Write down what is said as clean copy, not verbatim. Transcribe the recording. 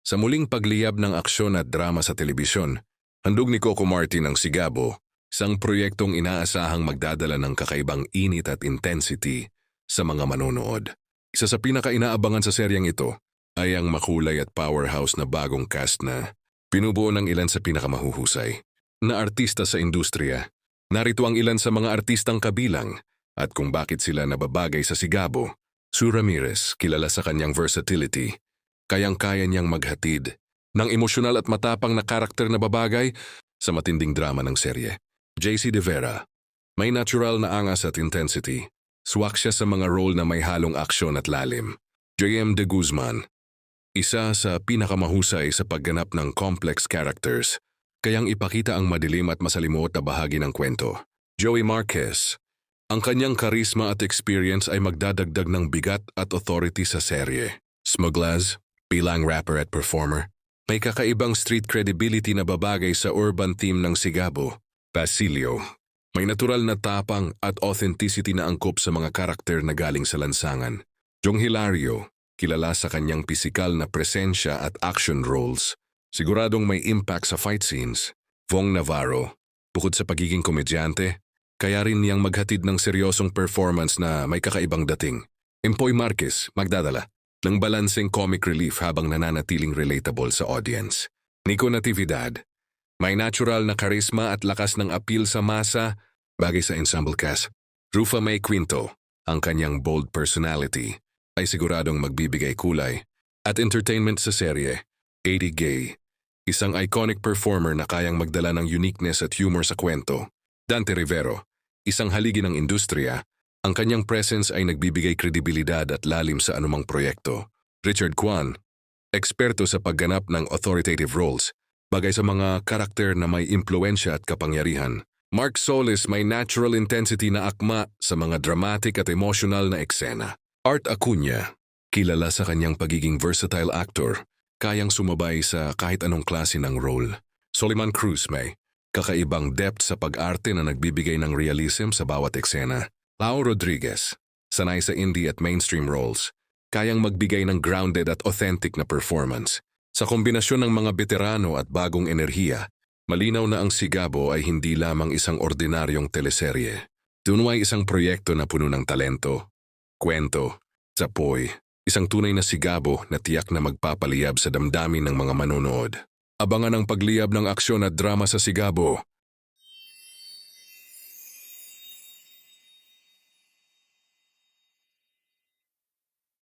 Sa muling pagliyab ng aksyon at drama sa telebisyon, handog ni Coco Martin ang Sigabo, isang proyektong inaasahang magdadala ng kakaibang init at intensity sa mga manonood. Isa sa pinaka-inaabangan sa seryeng ito ay ang makulay at powerhouse na bagong cast na pinubuo ng ilan sa pinakamahuhusay na artista sa industriya. Narito ang ilan sa mga artistang kabilang at kung bakit sila nababagay sa Sigabo. Sue Ramirez, kilala sa kanyang versatility, kayang-kaya niyang maghatid ng emosyonal at matapang na karakter na babagay sa matinding drama ng serye. JC De Vera, may natural na angas at intensity. Swak siya sa mga role na may halong aksyon at lalim. JM De Guzman, isa sa pinakamahusay sa pagganap ng complex characters, kayang ipakita ang madilim at masalimuot na bahagi ng kwento. Joey Marquez, ang kanyang karisma at experience ay magdadagdag ng bigat at authority sa serye. Smuglaz, bilang rapper at performer, may kakaibang street credibility na babagay sa urban theme ng Sigabo. Basilio, may natural na tapang at authenticity na angkop sa mga karakter na galing sa lansangan. Jong Hilario, kilala sa kanyang pisikal na presensya at action roles, siguradong may impact sa fight scenes. Vong Navarro, bukod sa pagiging komedyante, kaya rin niyang maghatid ng seryosong performance na may kakaibang dating. Empoy Marquez, magdadala ng balancing comic relief habang nananatiling relatable sa audience. Nico Natividad, may natural na karisma at lakas ng appeal sa masa bagay sa ensemble cast. Rufa May Quinto, ang kanyang bold personality, ay siguradong magbibigay kulay at entertainment sa serye. Eddie Gay, isang iconic performer na kayang magdala ng uniqueness at humor sa kwento. Dante Rivero, isang haligi ng industriya, ang kanyang presence ay nagbibigay kredibilidad at lalim sa anumang proyekto. Richard Kwan, eksperto sa pagganap ng authoritative roles, bagay sa mga karakter na may impluensya at kapangyarihan. Mark Solis, may natural intensity na akma sa mga dramatic at emotional na eksena. Art Acuña, kilala sa kanyang pagiging versatile actor, kayang sumabay sa kahit anong klase ng role. Soliman Cruz, may kakaibang depth sa pag-arte na nagbibigay ng realism sa bawat eksena. Lau Rodriguez, sanay sa indie at mainstream roles, kayang magbigay ng grounded at authentic na performance. Sa kombinasyon ng mga veterano at bagong enerhiya, malinaw na ang Sigabo ay hindi lamang isang ordinaryong teleserye. Tunay isang proyekto na puno ng talento, kwento, sapoy, isang tunay na Sigabo na tiyak na magpapaliyab sa damdamin ng mga manonood. Abangan ang pagliyab ng aksyon at drama sa Sigabo